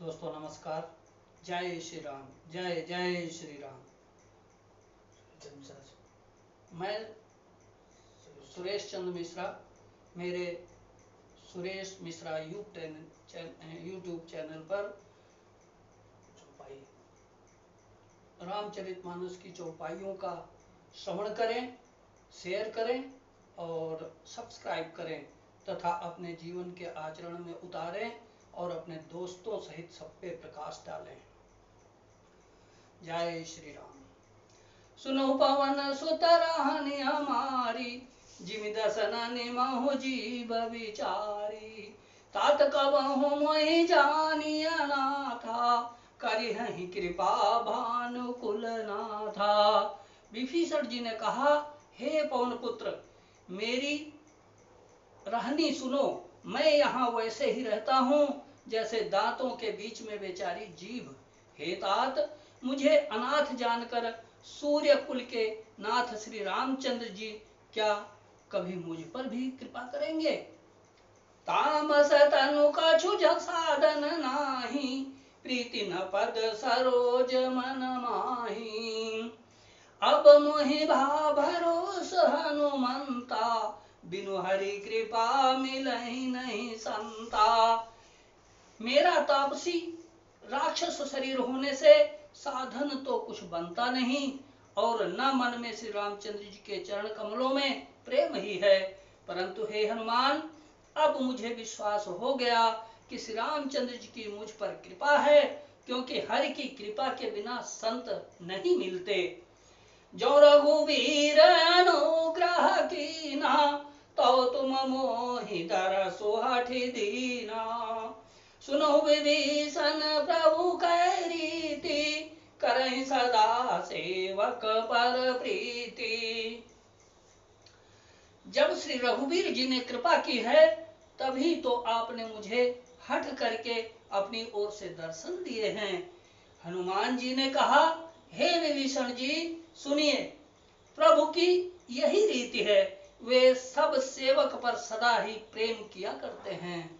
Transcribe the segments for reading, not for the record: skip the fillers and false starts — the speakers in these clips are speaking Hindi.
दोस्तों नमस्कार। जय श्री राम। जय जय श्री राम। मैं सुरेश चंद्र मिश्रा, मेरे सुरेश मिश्रा यूट्यूब चैनल पर रामचरितमानस की चौपाइयों का श्रवण करें, शेयर करें और सब्सक्राइब करें तथा अपने जीवन के आचरण में उतारें और अपने दोस्तों सहित सब पे प्रकाश डालें। जय श्री राम। सुनो पवन सुत राहनि हमारी, जिमि दसन निमहु जीव विचारी। तात कबहु मोहि जानिय नाथा, करिहहि कृपा भानुकुल नाथा। विभीषण जी ने कहा, हे पवन पुत्र, मेरी रहनी सुनो। मैं यहाँ वैसे ही रहता हूँ जैसे दांतों के बीच में बेचारी जीभ। हे तात, मुझे अनाथ जानकर सूर्य कुल के नाथ श्री रामचंद्र जी क्या कभी मुझ पर भी कृपा करेंगे? तामस तनु कछु साधन नाही, प्रीति न पद सरोज मन माही। अब मोहि भा भरोस हनुमंता, बिनु हरि कृपा मिलहि नहीं संता। मेरा तापसी राक्षस शरीर होने से साधन तो कुछ बनता नहीं और न मन में श्री रामचंद्र जी के चरण कमलों में प्रेम ही है। परंतु हे हनुमान, अब मुझे विश्वास हो गया कि श्री रामचंद्र जी की मुझ पर कृपा है, क्योंकि हरि की कृपा के बिना संत नहीं मिलते। जो रघुवीर अनुग्रह कीना, तो तुम मोहि दरसु हठि दीना। सुनो विभीषण प्रभु कै रीति, करहि सदा सेवक पर प्रीति। जब श्री रघुवीर जी ने कृपा की है, तभी तो आपने मुझे हठ करके अपनी ओर से दर्शन दिए हैं। हनुमान जी ने कहा, हे विभीषण जी सुनिए, प्रभु की यही रीति है, वे सब सेवक पर सदा ही प्रेम किया करते हैं।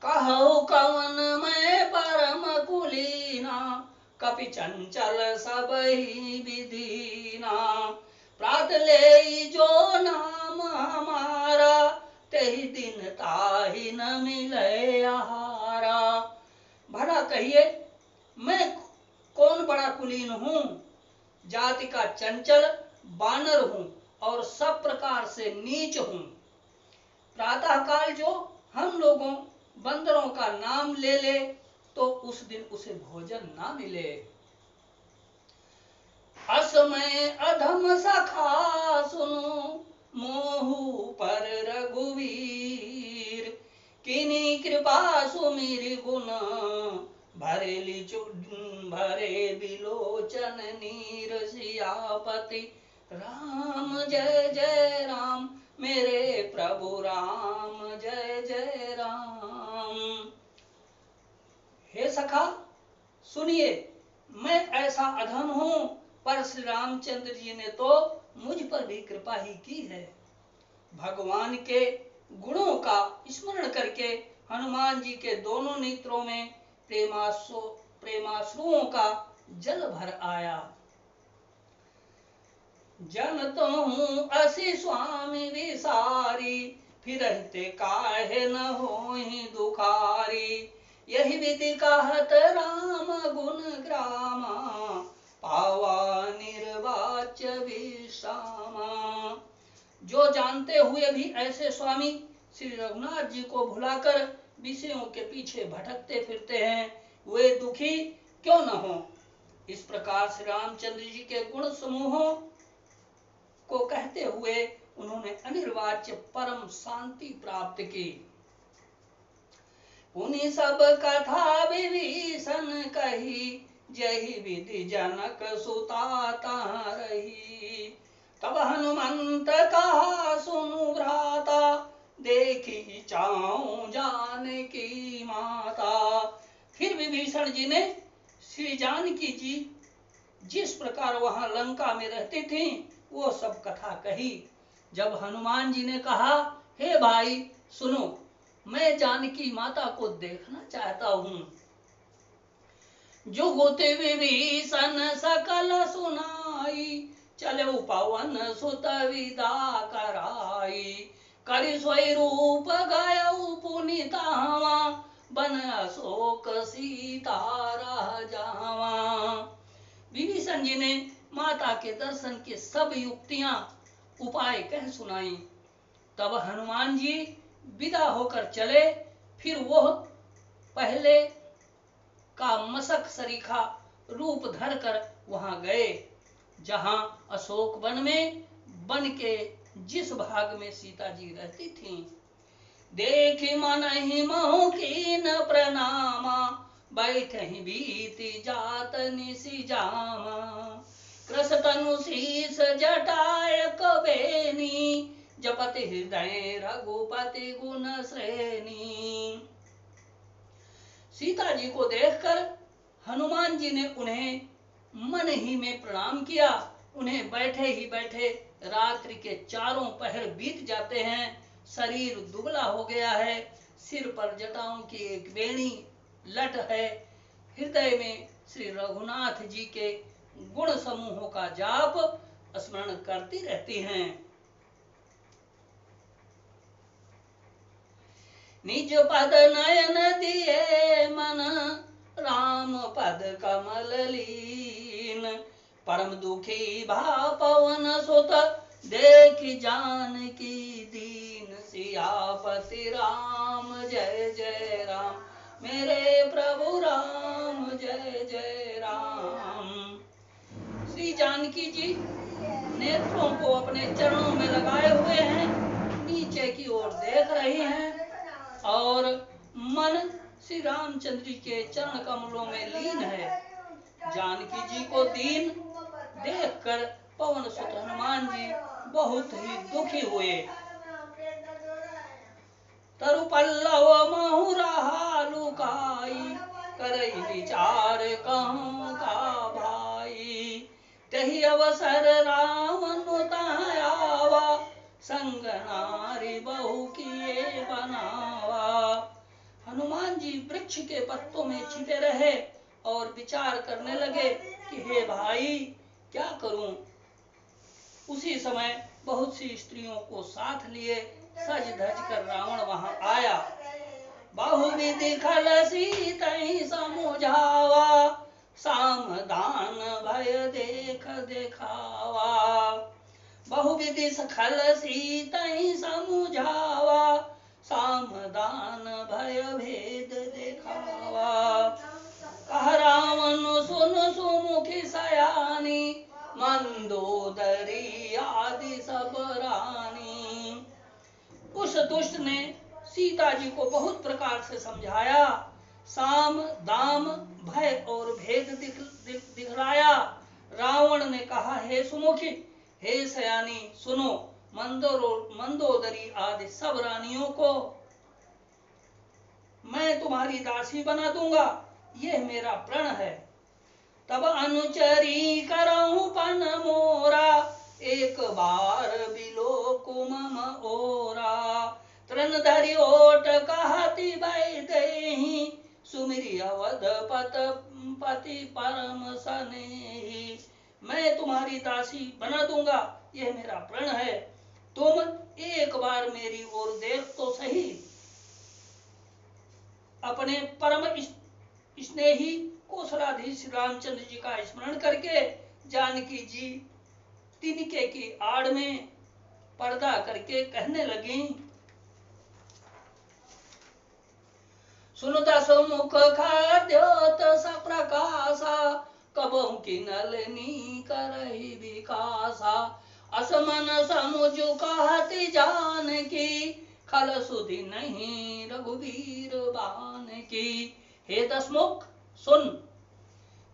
कहु कवन मैं परम कुलीना, कपि चंचल सब ही विधीना। प्रात ले जो नाम हमारा, तेहि दिन ताहि न मिले आहारा। भला कहिए, मैं कौन बड़ा कुलीन हूँ? जाति का चंचल बानर हूँ और सब प्रकार से नीच हूँ। प्रातः काल जो हम लोगों बंदरों का नाम ले ले, तो उस दिन उसे भोजन ना मिले। असमय अधम सखा सुनो, मोहु पर रघुवीर। किनी कृपा सुमिरि गुण, भरे बिलोचन नीर। सियापति राम जय जय राम, मेरे प्रभु राम जय जय राम। हे सखा सुनिए, मैं ऐसा अधम हूँ, पर श्री रामचंद्र जी ने तो मुझ पर भी कृपा ही की है। भगवान के गुणों का स्मरण करके हनुमान जी के दोनों नेत्रों में प्रेमाश्रुओं का जल भर आया। जनत हूँ असी स्वामी विसारी, फिरते काहे न होहि दुखारी। यही विधि कहत राम गुण ग्रामा, पावा निर्वाच्य विश्रामा। जो जानते हुए भी ऐसे स्वामी श्री रघुनाथ जी को भुलाकर विषयों के पीछे भटकते फिरते हैं, वे दुखी क्यों न हो। इस प्रकार श्री रामचंद्र जी के गुण समूहों को कहते हुए उन्होंने अनिर्वाच्य परम शांति प्राप्त की। पुनि सब कथा विभीषण कही, जहि विधि जनक सुता तहाँ रही। तब हनुमंत कहा सुनु भ्राता, देखी चाहूं जानकी माता। फिर विभीषण जी ने श्री जानकी जी जिस प्रकार वहां लंका में रहती थी, वो सब कथा कही। जब हनुमान जी ने कहा, हे भाई सुनो, मैं जानकी माता को देखना चाहता हूँ। जुगुति विभीषण सकल सुनाई, चले पवन सुत विदा कराई। करि सोई रूप गयउ पुनितावा, बन अशोक सीता रह जावा। विभीषण जी ने माता के दर्शन के सब युक्तियां उपाय कह सुनाई। तब हनुमान जी विदा होकर चले। फिर वह पहले का मशक सरीखा रूप धरकर वहां गए जहां अशोक वन में वन के जिस भाग में सीता जी रहती थीं। देखि मनहि महु कीन प्रणामा, बैठहि बीति जात निसि जामा। कृष तनु शीस जटाय कबेनी, जपति हृदय रघुपति गुण श्रेणी। सीता जी को देखकर हनुमान जी ने उन्हें मन ही में प्रणाम किया। उन्हें बैठे ही बैठे रात्रि के चारों पहर बीत जाते हैं। शरीर दुबला हो गया है, सिर पर जटाओं की एक बेणी लट है। हृदय में श्री रघुनाथ जी के गुण समूहों का जाप स्मरण करती रहती हैं। निज पद नयन दिए मन, राम पद कमल लीन। परम दुखी भा पवन सुत, देख जानकी दीन। सियापति राम जय जय राम, मेरे प्रभु राम जय जय राम। श्री जानकी जी नेत्रों को अपने चरणों में लगाए हुए हैं, नीचे की ओर देख रही हैं और मन श्री रामचंद्र जी के चरण कमलों में लीन है। जानकी जी को दीन देखकर पवन सुत हनुमान जी बहुत ही दुखी हुए। तरु पल्लव महु रहा लुकाई, करई विचार कहूँ का भाई। तही अवसर रावण आवा, संग नारी बहु किए बनावा। हनुमान जी वृक्ष के पत्तों में छिपे रहे और विचार करने लगे कि हे भाई क्या करूं। उसी समय बहुत सी स्त्रियों को साथ लिए सज धज कर रावण वहां आया। बहुविधि खल सीतहि समुझावा, सामदान भय देख देखावा। बहुविधि खल सीतहि समुझावा, सामदान भय भेद देखावा। कह रावण सुन सुमुखी सयानी, मंदोदरी आदि सब रानी। उस दुष्ट ने सीता जी को बहुत प्रकार से समझाया, साम दाम भय और भेद दिखलाया। रावण ने कहा, हे सुमुखी, हे सयानी, सुनो, मंदोदरी आदि सब रानियों को मैं तुम्हारी दासी बना दूंगा, यह मेरा प्रण है। तब अनुचरी करऊं पन मोरा, एक बार बिलो कुमम ओरा। तृण धरि ओट कहती बैदेहि, सुमिरि अवध पति परम सनेहि। मैं तुम्हारी दासी बना दूंगा, यह मेरा प्रण है। तुम एक बार मेरी ओर देख तो सही। अपने परम स्नेही कौशलाधीश रामचंद्र जी का स्मरण करके जानकी जी तिनके की आड़ में पर्दा करके कहने लगी, सुनता सुमुख खाद्योत सप्रकाशा, कबहु की नलनी करहि विकासा। असमन समुझ कहती जानकी, खल सुधि नहीं रघुवीर बान की। हे दशमुख सुन,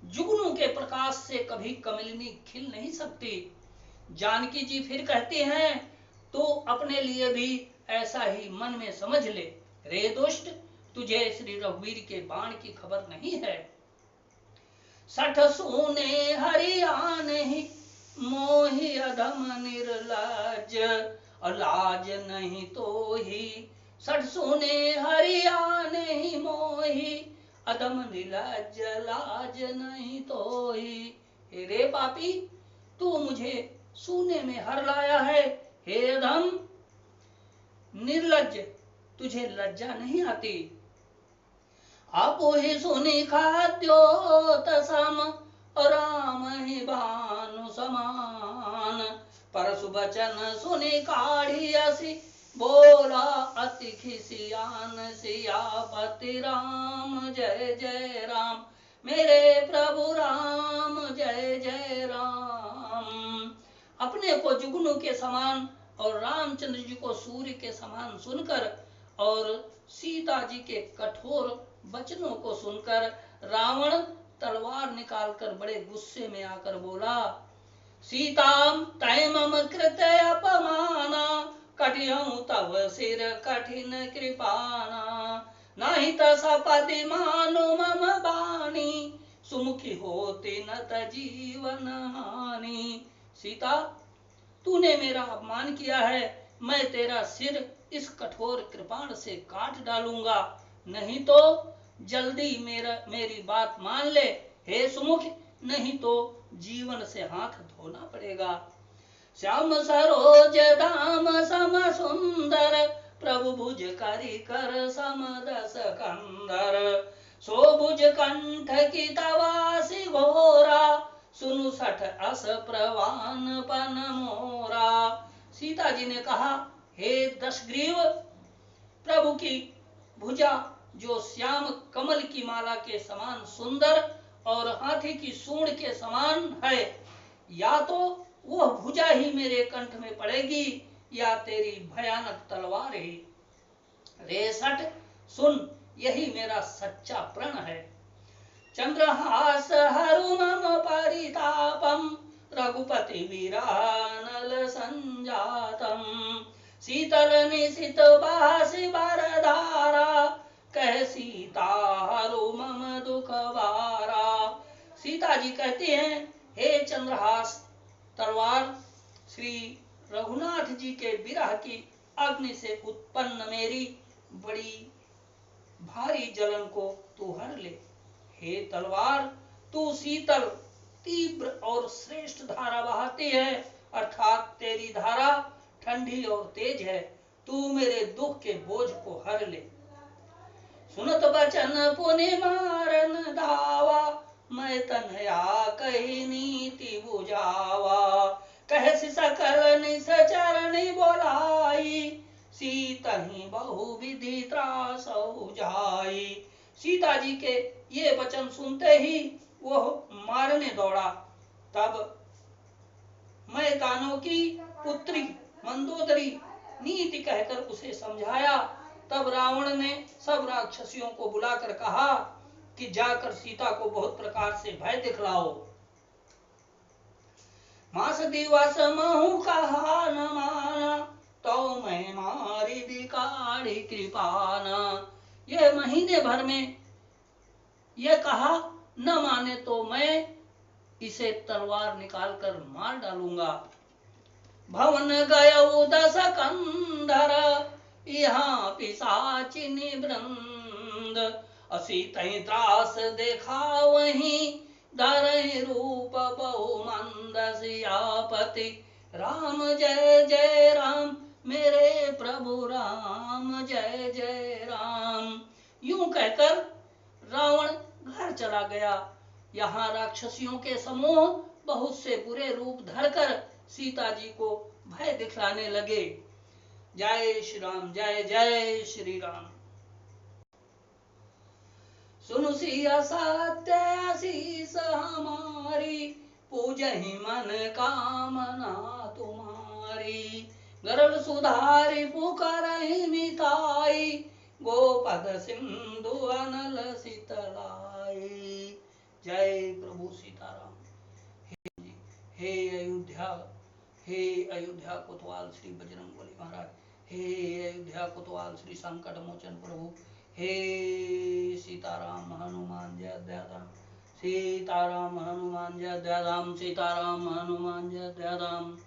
जुगनू के प्रकाश से कभी कमलिनी खिल नहीं सकती। जानकी जी फिर कहती हैं, तो अपने लिए भी ऐसा ही मन में समझ ले। रे दुष्ट, तुझे श्री रघुवीर के बाण की खबर नहीं है। सठ सूने हरियाण ही, मोहि अधम निर्लज। लाज नहीं तो ही सठ सुने हरिया नहीं मोही, अदम नीलज लाज नहीं तोही। हे रे पापी, तू मुझे सूने में हर लाया है। हे अधम निर्लज्ज, तुझे लज्जा नहीं आती। आपो ही सुनी खाद्योतसम, राम ही भानु समान। परसु बचन सुनी काढ़ी असी, बोला अति खिसियान सियापति राम जय जय राम। मेरे प्रभु राम जय जय राम। अपने को जुगनू के समान और रामचंद्र जी को सूर्य के समान सुनकर और सीता जी के कठोर वचनों को सुनकर रावण तलवार निकालकर बड़े गुस्से में आकर बोला, सीताम तय मम कृत अपमाना, कटिहूँ तव सिर कठिन कृपाना। नाही तसा पति मानु मम बानी, सुमुखी होती न त जीवन हानि। सीता, तूने मेरा अपमान किया है, मैं तेरा सिर इस कठोर कृपाण से काट डालूंगा, नहीं तो जल्दी मेरी बात मान ले। हे सुमुख, नहीं तो जीवन से हाथ धोना पड़ेगा। श्याम सरोज दाम सम सुंदर, प्रभु भुज करी कर सम दस कंदर। सो भुज कंठ की तवासी घोरा, सुनु सठ अस प्रवान पन मोरा। सीता जी ने कहा, हे दशग्रीव, प्रभु की भुजा जो श्याम कमल की माला के समान सुंदर और हाथी की सूंड के समान है, या तो वह भुजा ही मेरे कंठ में पड़ेगी या तेरी भयानक तलवार ही। रे सठ, सुन, यही मेरा सच्चा प्रण है। चंद्रहास हरु मम परितापम, रघुपति वीरानल संजातम। शीतल निशित बासी बरधारा, कह सीता हरु मम दुख बारा। सीता जी कहती हैं, हे चंद्रहास तलवार, श्री रघुनाथ जी के विरह की अग्नि से उत्पन्न मेरी बड़ी भारी जलन को तू हर ले। हे तलवार, तू शीतल, तीव्र और श्रेष्ठ धारा बहाती है, अर्थात तेरी धारा ठंडी और तेज है। तू मेरे दुख के बोझ को हर ले। सुनत बचन पुनि मारन धावा, मैं तनया कही नीति बुझावा। कह सकल निसचरणी बोलाई, सीतहि बहु विधि त्रास जाई। सीता जी के ये वचन सुनते ही वह मारने दौड़ा। तब मैं दानों की पुत्री मंदोदरी नीति कहकर उसे समझाया। तब रावण ने सब राक्षसियों को बुलाकर कहा कि जाकर सीता को बहुत प्रकार से भय दिखलाओ। मास दिवस महु कहा न माना, तो मैं मारी दिकाड़ी कृपाना। यह महीने भर में यह कहा, न माने तो मैं इसे तलवार निकालकर मार डालूंगा। भवन गयो दस कंधर, यहाँ पिशाचिनी वृंद। असी तई त्रास देखा वहीं, धरहि रूप बहु मंद। सियापति राम जय जय राम, मेरे प्रभु राम जय जय राम। यूं कहकर रावण घर चला गया। यहाँ राक्षसियों के समूह बहुत से बुरे रूप धरकर सीता जी को भय दिखलाने लगे। जय श्री राम, जय जय श्री राम। सुनु सिया सत्य आशीष हमारी, पूजहि मन कामना तुम्हारी। गरल सुधारी पुकारहि मिताई, गोपद सिंधु अनल शीतलाई। जय प्रभु सीताराम। हे अयोध्या, हे अयोध्या कोतवाल श्री बजरंगबली महाराज, हे अयोध्या कोतवाल श्री संकट मोचन प्रभु, हे सीताराम हनुमान जय दयाराम, सीताराम हनुमान जय दयाराम, सीताराम हनुमान जय दयाराम।